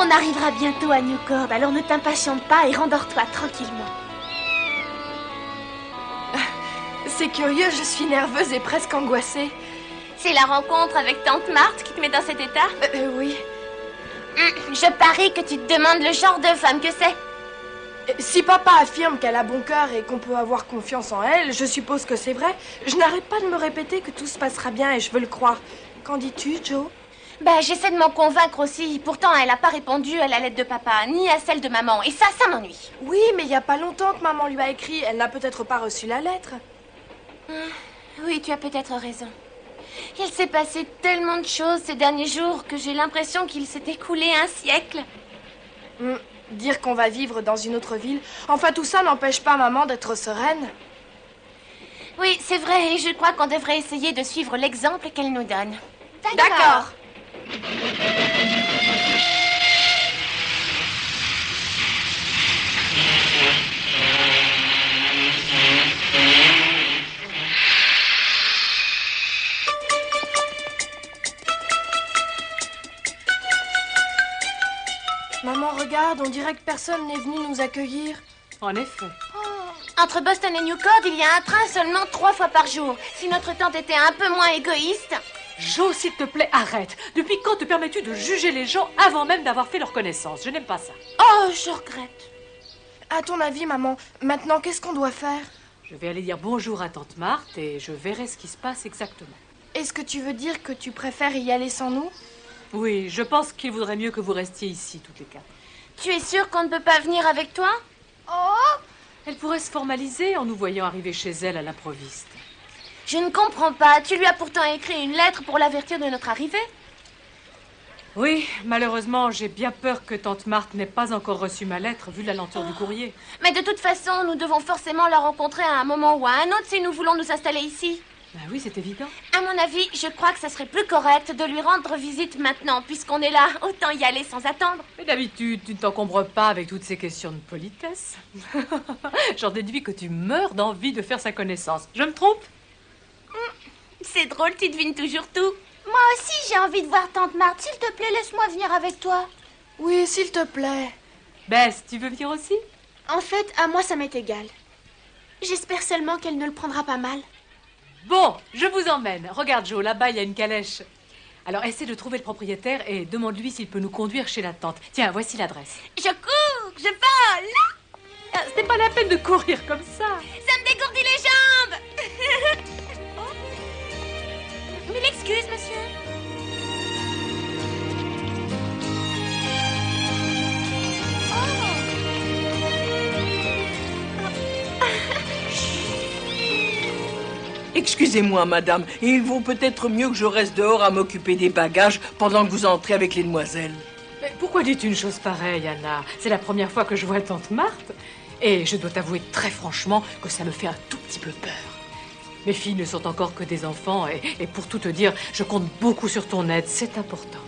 On arrivera bientôt à Newcord, alors ne t'impatiente pas et rendors-toi tranquillement. C'est curieux, je suis nerveuse et presque angoissée. C'est la rencontre avec Tante Marthe qui te met dans cet état? Oui. Je parie que tu te demandes le genre de femme que c'est. Si papa affirme qu'elle a bon cœur et qu'on peut avoir confiance en elle, je suppose que c'est vrai. Je n'arrête pas de me répéter que tout se passera bien et je veux le croire. Qu'en dis-tu, Joe? J'essaie de m'en convaincre aussi. Pourtant, elle n'a pas répondu à la lettre de papa, ni à celle de maman. Et ça m'ennuie. Oui, mais il n'y a pas longtemps que maman lui a écrit. Elle n'a peut-être pas reçu la lettre. Oui, tu as peut-être raison. Il s'est passé tellement de choses ces derniers jours que j'ai l'impression qu'il s'est écoulé un siècle. Dire qu'on va vivre dans une autre ville, enfin tout ça n'empêche pas maman d'être sereine. Oui, c'est vrai, et je crois qu'on devrait essayer de suivre l'exemple qu'elle nous donne. D'accord. Maman, regarde, on dirait que personne n'est venu nous accueillir. En effet. Entre Boston et Newcord, il y a un train seulement 3 fois par jour. Si notre tante était un peu moins égoïste... Jo, s'il te plaît, arrête. Depuis quand te permets-tu de juger les gens avant même d'avoir fait leur connaissance? Je n'aime pas ça. Oh, je regrette. À ton avis, maman, maintenant, qu'est-ce qu'on doit faire? Je vais aller dire bonjour à tante Marthe et je verrai ce qui se passe exactement. Est-ce que tu veux dire que tu préfères y aller sans nous? Oui, je pense qu'il vaudrait mieux que vous restiez ici, toutes les quatre. Tu es sûre qu'on ne peut pas venir avec toi? Oh! Elle pourrait se formaliser en nous voyant arriver chez elle à l'improviste. Je ne comprends pas. Tu lui as pourtant écrit une lettre pour l'avertir de notre arrivée. Oui, malheureusement, j'ai bien peur que tante Marthe n'ait pas encore reçu ma lettre, vu la lenteur du courrier. Mais de toute façon, nous devons forcément la rencontrer à un moment ou à un autre si nous voulons nous installer ici. Ben oui, c'est évident. À mon avis, je crois que ça serait plus correct de lui rendre visite maintenant, puisqu'on est là. Autant y aller sans attendre. Mais d'habitude, tu ne t'encombres pas avec toutes ces questions de politesse. J'en déduis que tu meurs d'envie de faire sa connaissance. Je me trompe? C'est drôle, tu devines toujours tout. Moi aussi, j'ai envie de voir tante Marthe. S'il te plaît, laisse-moi venir avec toi. Oui, s'il te plaît. Bess, tu veux venir aussi? En fait, à moi, ça m'est égal. J'espère seulement qu'elle ne le prendra pas mal. Bon, je vous emmène. Regarde, Jo, là-bas, il y a une calèche. Alors, essaie de trouver le propriétaire et demande-lui s'il peut nous conduire chez la tante. Tiens, voici l'adresse. Je cours, je vole. Ah, ce n'est pas la peine de courir comme ça. Ça me dégourdit les jambes. Mille excuses, monsieur. Excusez-moi, madame, et il vaut peut-être mieux que je reste dehors à m'occuper des bagages pendant que vous entrez avec les demoiselles. Mais pourquoi dis-tu une chose pareille, Anna? C'est la première fois que je vois tante Marthe. Et je dois t'avouer très franchement que ça me fait un tout petit peu peur. Mes filles ne sont encore que des enfants et pour tout te dire, je compte beaucoup sur ton aide, c'est important.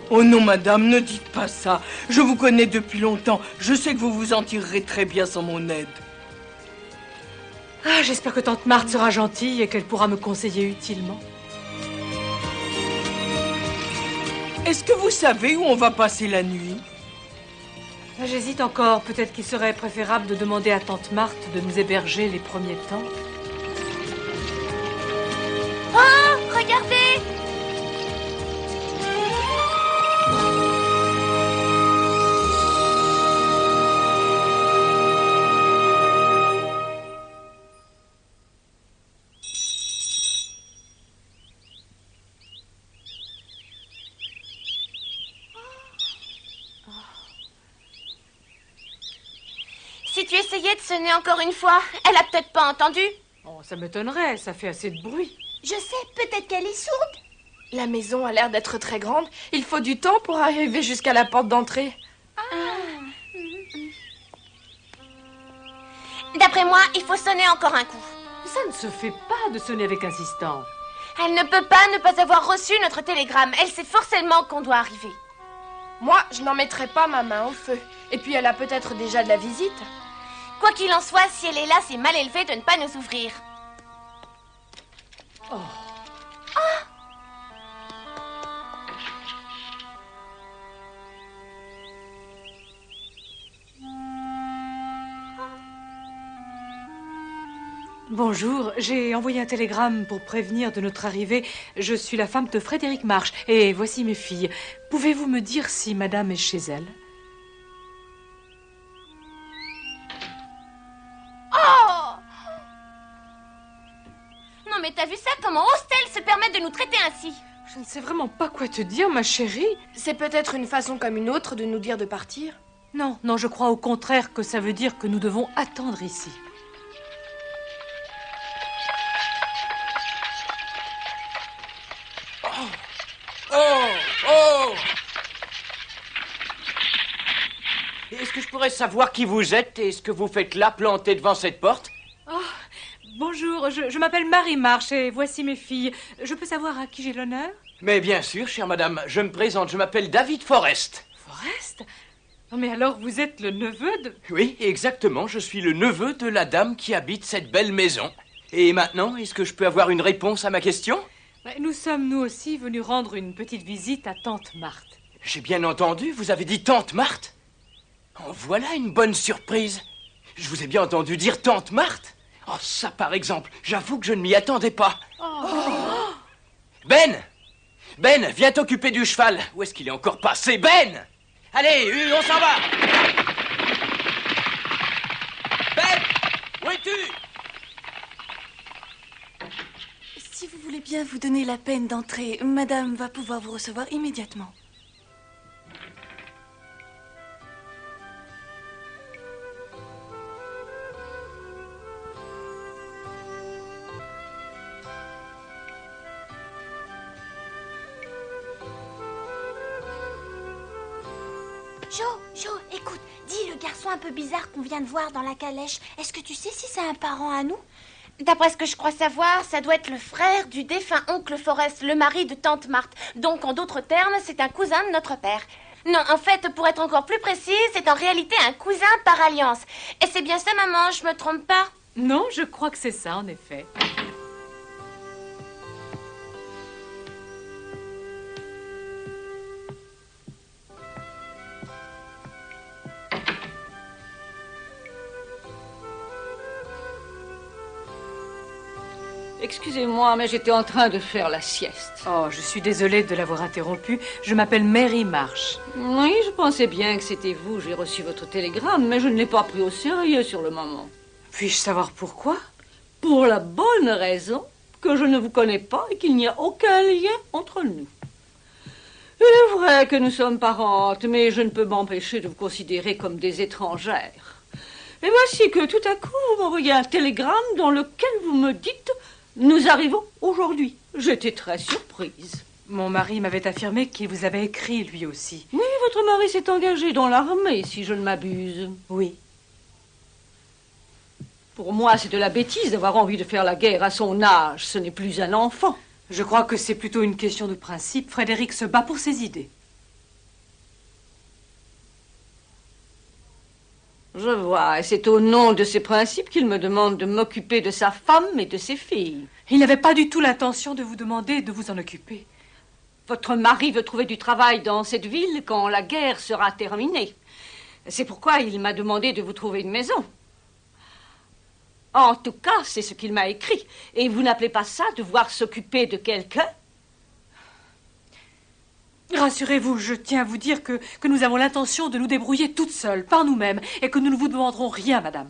Oh non, madame, ne dites pas ça. Je vous connais depuis longtemps. Je sais que vous vous en tirerez très bien sans mon aide. Ah, j'espère que tante Marthe sera gentille et qu'elle pourra me conseiller utilement. Est-ce que vous savez où on va passer la nuit? J'hésite encore. Peut-être qu'il serait préférable de demander à tante Marthe de nous héberger les premiers temps. Oh, regardez! Si tu essayais de sonner encore une fois, elle a peut-être pas entendu. Oh, ça m'étonnerait, ça fait assez de bruit. Je sais, peut-être qu'elle est sourde. La maison a l'air d'être très grande. Il faut du temps pour arriver jusqu'à la porte d'entrée. D'après moi, il faut sonner encore un coup. Ça ne se fait pas de sonner avec insistance. Elle ne peut pas ne pas avoir reçu notre télégramme. Elle sait forcément qu'on doit arriver. Moi, je n'en mettrai pas ma main au feu. Et puis, elle a peut-être déjà de la visite. Quoi qu'il en soit, si elle est là, c'est mal élevé de ne pas nous ouvrir. Oh. Bonjour, j'ai envoyé un télégramme pour prévenir de notre arrivée. Je suis la femme de Frédéric Marche et voici mes filles. Pouvez-vous me dire si madame est chez elle? Oh! Non mais t'as vu ça? Comment ose-t-elle se permettre de nous traiter ainsi? Je ne sais vraiment pas quoi te dire, ma chérie. C'est peut-être une façon comme une autre de nous dire de partir. Non, non, je crois au contraire que ça veut dire que nous devons attendre ici. Oh! Est-ce que je pourrais savoir qui vous êtes et ce que vous faites là, planté devant cette porte? Oh, bonjour, je m'appelle Marie Marche et voici mes filles. Je peux savoir à qui j'ai l'honneur? Mais bien sûr, chère madame, je me présente, je m'appelle David Forrest. Forrest? Non mais alors vous êtes le neveu de... Oui, exactement, je suis le neveu de la dame qui habite cette belle maison. Et maintenant, est-ce que je peux avoir une réponse à ma question? Nous sommes, nous aussi, venus rendre une petite visite à tante Marthe. J'ai bien entendu, vous avez dit tante Marthe? Oh, voilà une bonne surprise. Je vous ai bien entendu dire tante Marthe. Oh, ça par exemple, j'avoue que je ne m'y attendais pas. Oh. Ben! Ben, viens t'occuper du cheval. Où est-ce qu'il est encore passé? Ben! Allez, on s'en va! Ben! Où es-tu? Si vous voulez bien vous donner la peine d'entrer, madame va pouvoir vous recevoir immédiatement. Jo, écoute, dis le garçon un peu bizarre qu'on vient de voir dans la calèche. Est-ce que tu sais si c'est un parent à nous? D'après ce que je crois savoir, ça doit être le frère du défunt oncle Forrest, le mari de tante Marthe. Donc, en d'autres termes, c'est un cousin de notre père. Non, en fait, pour être encore plus précise, c'est en réalité un cousin par alliance. Et c'est bien ça, maman, je me trompe pas? Non, je crois que c'est ça, en effet. Excusez-moi, mais j'étais en train de faire la sieste. Oh, je suis désolée de l'avoir interrompu. Je m'appelle Mary Marche. Oui, je pensais bien que c'était vous. J'ai reçu votre télégramme, mais je ne l'ai pas pris au sérieux sur le moment. Puis-je savoir pourquoi? Pour la bonne raison que je ne vous connais pas et qu'il n'y a aucun lien entre nous. Il est vrai que nous sommes parentes, mais je ne peux m'empêcher de vous considérer comme des étrangères. Et voici que tout à coup, vous m'envoyez un télégramme dans lequel vous me dites... Nous arrivons aujourd'hui. J'étais très surprise. Mon mari m'avait affirmé qu'il vous avait écrit, lui aussi. Oui, votre mari s'est engagé dans l'armée, si je ne m'abuse. Oui. Pour moi, c'est de la bêtise d'avoir envie de faire la guerre à son âge. Ce n'est plus un enfant. Je crois que c'est plutôt une question de principe. Frédéric se bat pour ses idées. Je vois, et c'est au nom de ces principes qu'il me demande de m'occuper de sa femme et de ses filles. Il n'avait pas du tout l'intention de vous demander de vous en occuper. Votre mari veut trouver du travail dans cette ville quand la guerre sera terminée. C'est pourquoi il m'a demandé de vous trouver une maison. En tout cas, c'est ce qu'il m'a écrit. Et vous n'appelez pas ça devoir s'occuper de quelqu'un? Rassurez-vous, je tiens à vous dire que nous avons l'intention de nous débrouiller toutes seules, par nous-mêmes, et que nous ne vous demanderons rien, madame.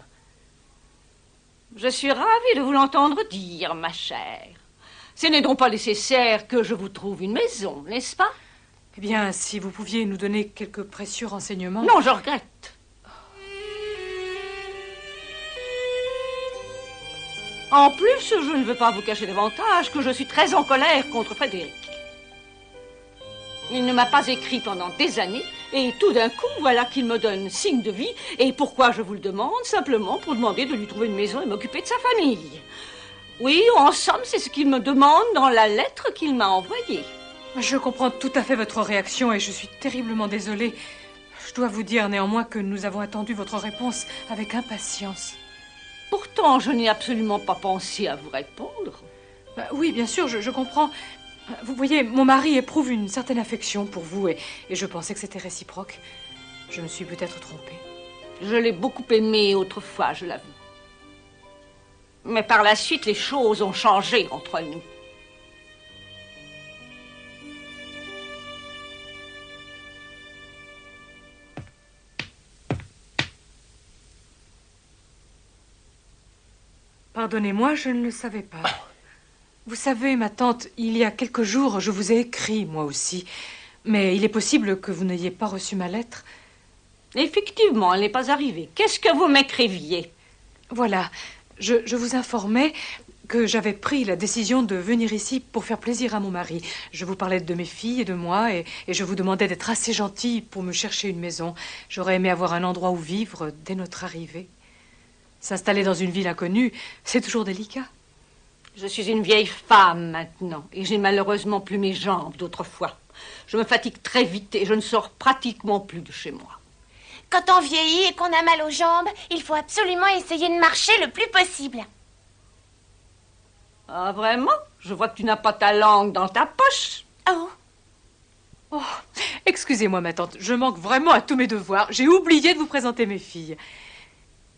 Je suis ravie de vous l'entendre dire, ma chère. Ce n'est donc pas nécessaire que je vous trouve une maison, n'est-ce pas? Eh bien, si vous pouviez nous donner quelques précieux renseignements... Non, je regrette. En plus, je ne veux pas vous cacher davantage que je suis très en colère contre Frédéric. Il ne m'a pas écrit pendant des années, et tout d'un coup, voilà qu'il me donne signe de vie. Et pourquoi je vous le demande? Simplement pour demander de lui trouver une maison et m'occuper de sa famille. Oui, en somme, c'est ce qu'il me demande dans la lettre qu'il m'a envoyée. Je comprends tout à fait votre réaction et je suis terriblement désolée. Je dois vous dire néanmoins que nous avons attendu votre réponse avec impatience. Pourtant, je n'ai absolument pas pensé à vous répondre. Oui, bien sûr, je comprends. Vous voyez, mon mari éprouve une certaine affection pour vous et je pensais que c'était réciproque. Je me suis peut-être trompée. Je l'ai beaucoup aimé autrefois, je l'avoue. Mais par la suite, les choses ont changé entre nous. Pardonnez-moi, je ne le savais pas. Vous savez, ma tante, il y a quelques jours, je vous ai écrit, moi aussi. Mais il est possible que vous n'ayez pas reçu ma lettre. Effectivement, elle n'est pas arrivée. Qu'est-ce que vous m'écriviez? Voilà, je vous informais que j'avais pris la décision de venir ici pour faire plaisir à mon mari. Je vous parlais de mes filles et de moi, et je vous demandais d'être assez gentil pour me chercher une maison. J'aurais aimé avoir un endroit où vivre dès notre arrivée. S'installer dans une ville inconnue, c'est toujours délicat. Je suis une vieille femme maintenant, et j'ai malheureusement plus mes jambes d'autrefois. Je me fatigue très vite et je ne sors pratiquement plus de chez moi. Quand on vieillit et qu'on a mal aux jambes, il faut absolument essayer de marcher le plus possible. Ah, vraiment? Je vois que tu n'as pas ta langue dans ta poche. Oh, excusez-moi, ma tante, je manque vraiment à tous mes devoirs. J'ai oublié de vous présenter mes filles.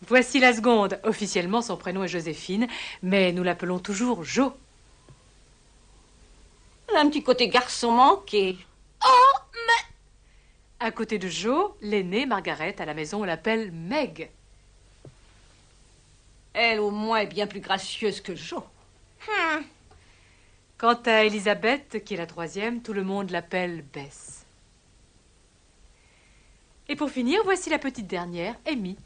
Voici la seconde. Officiellement, son prénom est Joséphine, mais nous l'appelons toujours Jo. Elle a un petit côté garçon manqué. Oh, mais... À côté de Jo, l'aînée, Margaret, à la maison, on l'appelle Meg. Elle, au moins, est bien plus gracieuse que Jo. Quant à Elisabeth, qui est la troisième, tout le monde l'appelle Bess. Et pour finir, voici la petite dernière, Amy.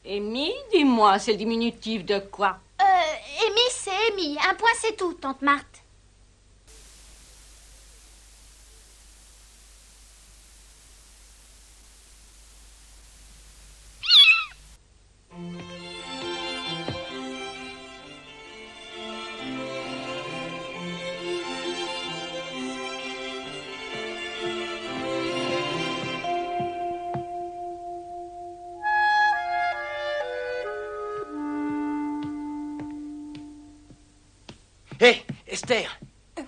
Amy, dis-moi, c'est le diminutif de quoi? Amy, c'est Amy. Un point, c'est tout, tante Marthe. Hé, Esther,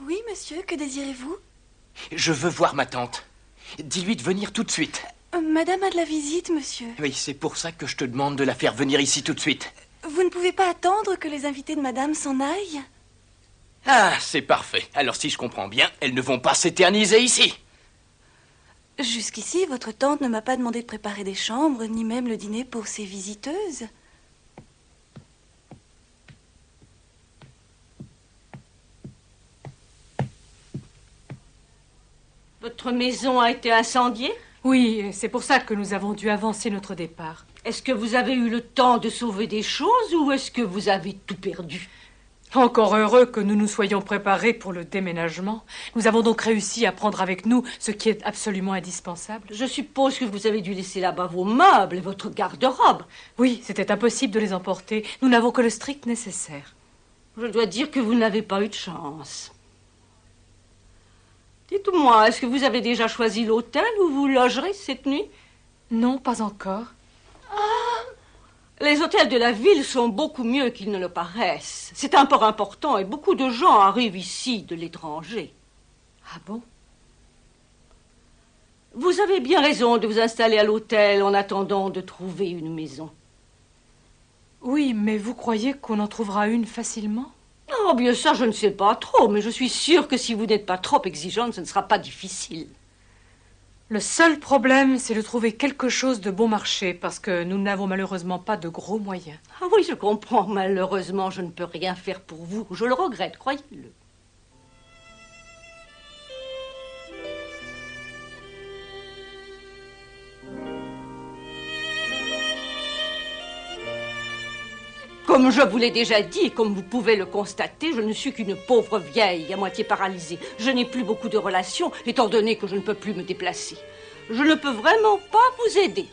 Oui, monsieur, que désirez-vous? je veux voir ma tante. Dis-lui de venir tout de suite. Madame a de la visite, monsieur. Oui, c'est pour ça que je te demande de la faire venir ici tout de suite. Vous ne pouvez pas attendre que les invités de madame s'en aillent? Ah, c'est parfait. Alors si je comprends bien, elles ne vont pas s'éterniser ici. Jusqu'ici, votre tante ne m'a pas demandé de préparer des chambres, ni même le dîner pour ses visiteuses. Votre maison a été incendiée? Oui, c'est pour ça que nous avons dû avancer notre départ. Est-ce que vous avez eu le temps de sauver des choses ou est-ce que vous avez tout perdu? Encore heureux que nous nous soyons préparés pour le déménagement. Nous avons donc réussi à prendre avec nous ce qui est absolument indispensable. Je suppose que vous avez dû laisser là-bas vos meubles et votre garde-robe. Oui, c'était impossible de les emporter. Nous n'avons que le strict nécessaire. Je dois dire que vous n'avez pas eu de chance. Dites-moi, est-ce que vous avez déjà choisi l'hôtel où vous logerez cette nuit? Non, pas encore. Les hôtels de la ville sont beaucoup mieux qu'ils ne le paraissent. C'est un port important et beaucoup de gens arrivent ici de l'étranger. Ah bon? Vous avez bien raison de vous installer à l'hôtel en attendant de trouver une maison. Oui, mais vous croyez qu'on en trouvera une facilement? Oh, bien ça, je ne sais pas trop, mais je suis sûre que si vous n'êtes pas trop exigeante, ce ne sera pas difficile. Le seul problème, c'est de trouver quelque chose de bon marché, parce que nous n'avons malheureusement pas de gros moyens. Ah oui, je comprends. Malheureusement, je ne peux rien faire pour vous. Je le regrette, croyez-le. Comme je vous l'ai déjà dit et comme vous pouvez le constater, je ne suis qu'une pauvre vieille à moitié paralysée. Je n'ai plus beaucoup de relations, étant donné que je ne peux plus me déplacer. Je ne peux vraiment pas vous aider.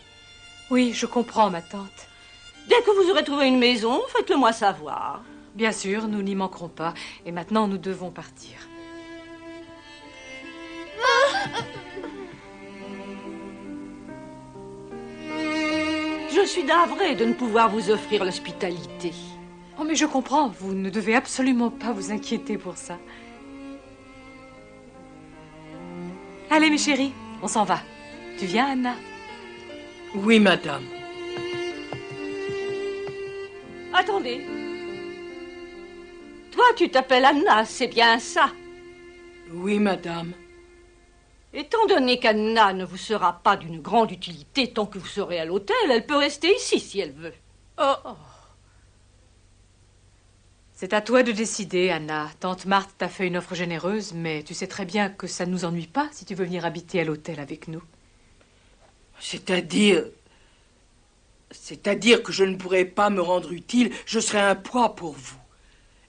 Oui, je comprends, ma tante. Dès que vous aurez trouvé une maison, faites-le moi savoir. Bien sûr, nous n'y manquerons pas. Et maintenant, nous devons partir. Je suis navrée de ne pouvoir vous offrir l'hospitalité. Oh, mais je comprends. Vous ne devez absolument pas vous inquiéter pour ça. Allez, mes chéris, on s'en va. Tu viens, Anna? Oui, madame. Attendez. Toi, tu t'appelles Anna, c'est bien ça? Oui, madame. Étant donné qu'Anna ne vous sera pas d'une grande utilité tant que vous serez à l'hôtel, elle peut rester ici si elle veut. Oh. C'est à toi de décider, Anna. Tante Marthe t'a fait une offre généreuse, mais tu sais très bien que ça ne nous ennuie pas si tu veux venir habiter à l'hôtel avec nous. C'est-à-dire que je ne pourrais pas me rendre utile, je serais un poids pour vous.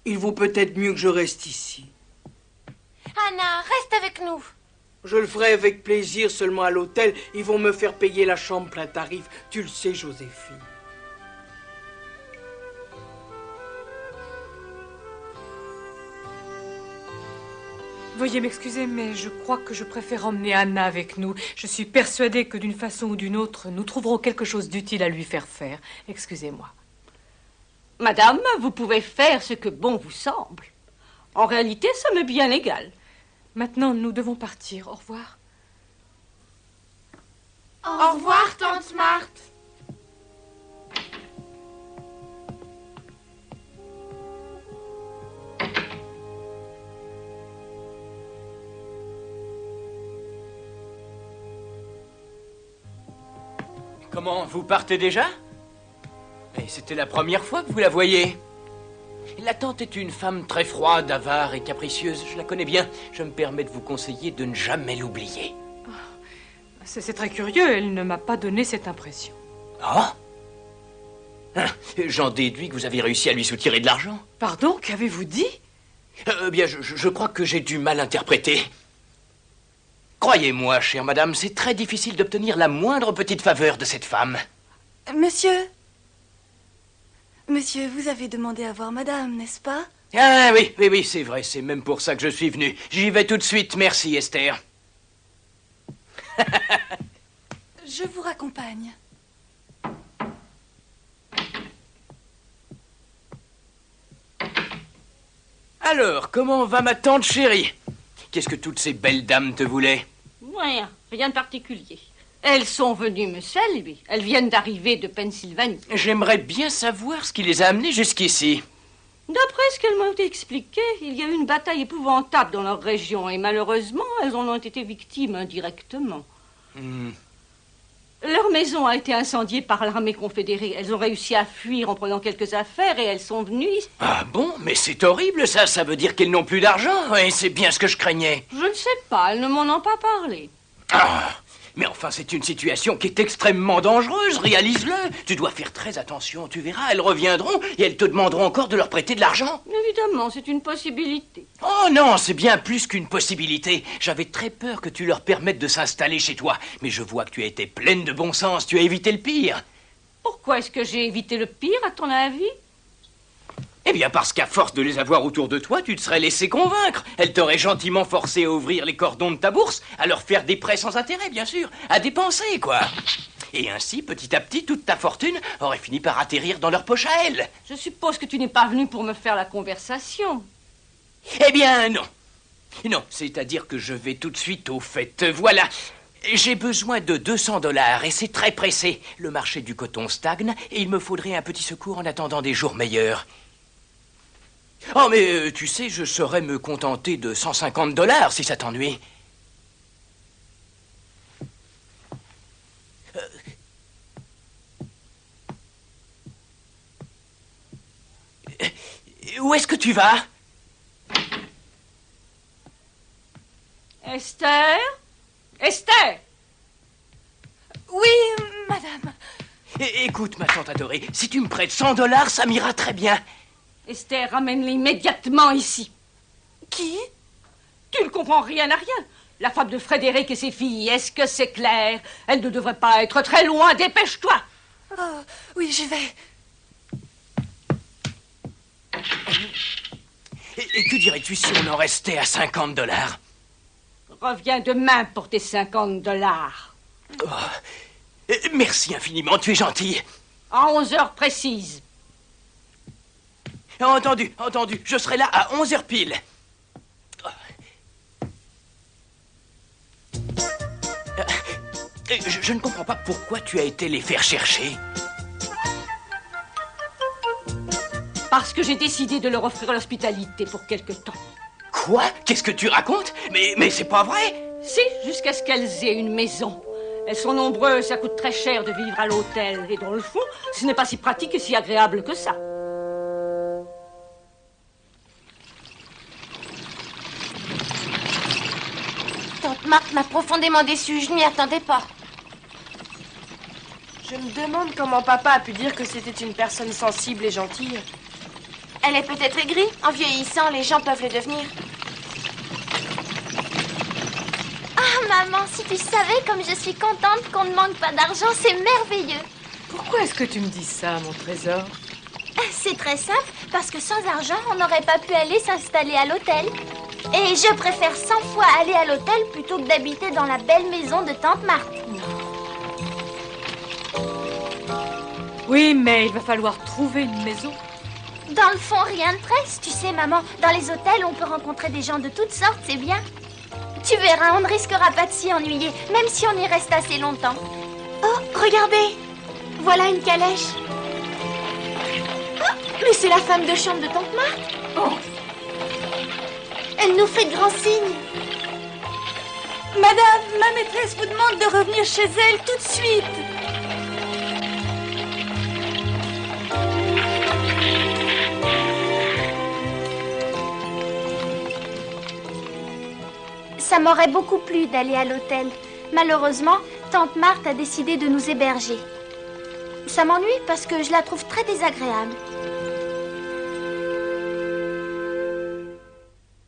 Il vaut peut-être mieux que je reste ici. Anna, reste avec nous. Je le ferai avec plaisir, seulement à l'hôtel, ils vont me faire payer la chambre plein tarif. Tu le sais, Joséphine. Veuillez m'excuser, mais je crois que je préfère emmener Anna avec nous. Je suis persuadée que d'une façon ou d'une autre, nous trouverons quelque chose d'utile à lui faire faire. Excusez-moi. Madame, vous pouvez faire ce que bon vous semble. En réalité, ça m'est bien égal. Maintenant, nous devons partir. Au revoir. Au revoir, tante Marthe. Comment, vous partez déjà? Mais c'était la première fois que vous la voyez. La tante est une femme très froide, avare et capricieuse. Je la connais bien. Je me permets de vous conseiller de ne jamais l'oublier. C'est très curieux, elle ne m'a pas donné cette impression. Ah? J'en déduis que vous avez réussi à lui soutirer de l'argent. Pardon, qu'avez-vous dit? Bien, je crois que j'ai du mal interpréter. Croyez-moi, chère madame, c'est très difficile d'obtenir la moindre petite faveur de cette femme. Monsieur, vous avez demandé à voir madame, n'est-ce pas? Ah oui, c'est vrai, c'est même pour ça que je suis venu. J'y vais tout de suite, merci Esther. Je vous raccompagne. Alors, comment va ma tante chérie? Qu'est-ce que toutes ces belles dames te voulaient? Rien de particulier. Elles sont venues me saluer. Elles viennent d'arriver de Pennsylvanie. J'aimerais bien savoir ce qui les a amenées jusqu'ici. D'après ce qu'elles m'ont expliqué, il y a eu une bataille épouvantable dans leur région et malheureusement, elles en ont été victimes indirectement. Leur maison a été incendiée par l'armée confédérée. Elles ont réussi à fuir en prenant quelques affaires et elles sont venues ici. Ah bon? Mais c'est horrible ça, ça veut dire qu'elles n'ont plus d'argent. Et c'est bien ce que je craignais. Je ne sais pas, elles ne m'en ont pas parlé. Ah! Mais enfin, c'est une situation qui est extrêmement dangereuse, réalise-le. Tu dois faire très attention, tu verras, elles reviendront et elles te demanderont encore de leur prêter de l'argent. Évidemment, c'est une possibilité. Oh non, c'est bien plus qu'une possibilité. J'avais très peur que tu leur permettes de s'installer chez toi. Mais je vois que tu as été pleine de bon sens, tu as évité le pire. Pourquoi est-ce que j'ai évité le pire, à ton avis? Eh bien, parce qu'à force de les avoir autour de toi, tu te serais laissé convaincre. Elles t'auraient gentiment forcé à ouvrir les cordons de ta bourse, à leur faire des prêts sans intérêt, bien sûr, à dépenser, quoi. Et ainsi, petit à petit, toute ta fortune aurait fini par atterrir dans leur poche à elles. Je suppose que tu n'es pas venu pour me faire la conversation. Eh bien, non. Non, c'est-à-dire que je vais tout de suite au fait. Voilà. J'ai besoin de 200 $ et c'est très pressé. Le marché du coton stagne et il me faudrait un petit secours en attendant des jours meilleurs. Oh, mais tu sais, je saurais me contenter de 150 $ si ça t'ennuie. Où est-ce que tu vas? Esther? Esther? Oui, madame. Écoute, ma tante adorée, si tu me prêtes 100 $, ça m'ira très bien. Esther, ramène-les immédiatement ici. Qui? Tu ne comprends rien à rien. La femme de Frédéric et ses filles, est-ce que c'est clair? Elle ne devrait pas être très loin, dépêche-toi. Oh, oui, j'y vais. Et que dirais-tu si on en restait à 50 $? Reviens demain pour tes 50 $. Oh, merci infiniment, tu es gentil. À 11 heures précises. Entendu, entendu. Je serai là à 11 h pile. Je ne comprends pas pourquoi tu as été les faire chercher. parce que j'ai décidé de leur offrir l'hospitalité pour quelque temps. Quoi? Qu'est-ce que tu racontes? Mais c'est pas vrai! Si, jusqu'à ce qu'elles aient une maison. Elles sont nombreuses, ça coûte très cher de vivre à l'hôtel. Et dans le fond, ce n'est pas si pratique et si agréable que ça. Tante Marthe m'a profondément déçue, je n'y attendais pas. Je me demande comment papa a pu dire que c'était une personne sensible et gentille. Elle est peut-être aigrie. En vieillissant, les gens peuvent le devenir. Ah, maman, si tu savais comme je suis contente qu'on ne manque pas d'argent, c'est merveilleux. Pourquoi est-ce que tu me dis ça, mon trésor? C'est très simple, parce que sans argent, on n'aurait pas pu aller s'installer à l'hôtel. Et je préfère 100 fois aller à l'hôtel plutôt que d'habiter dans la belle maison de tante Marthe. Oui, mais il va falloir trouver une maison. Dans le fond, rien de presse, tu sais, maman. Dans les hôtels, on peut rencontrer des gens de toutes sortes, c'est bien. Tu verras, on ne risquera pas de s'y ennuyer, même si on y reste assez longtemps. Oh, regardez! Voilà une calèche. Oh, mais c'est la femme de chambre de tante Marthe. Oh. Elle nous fait de grands signes. Madame, ma maîtresse vous demande de revenir chez elle tout de suite. Ça m'aurait beaucoup plu d'aller à l'hôtel. Malheureusement, tante Marthe a décidé de nous héberger. Ça m'ennuie parce que je la trouve très désagréable.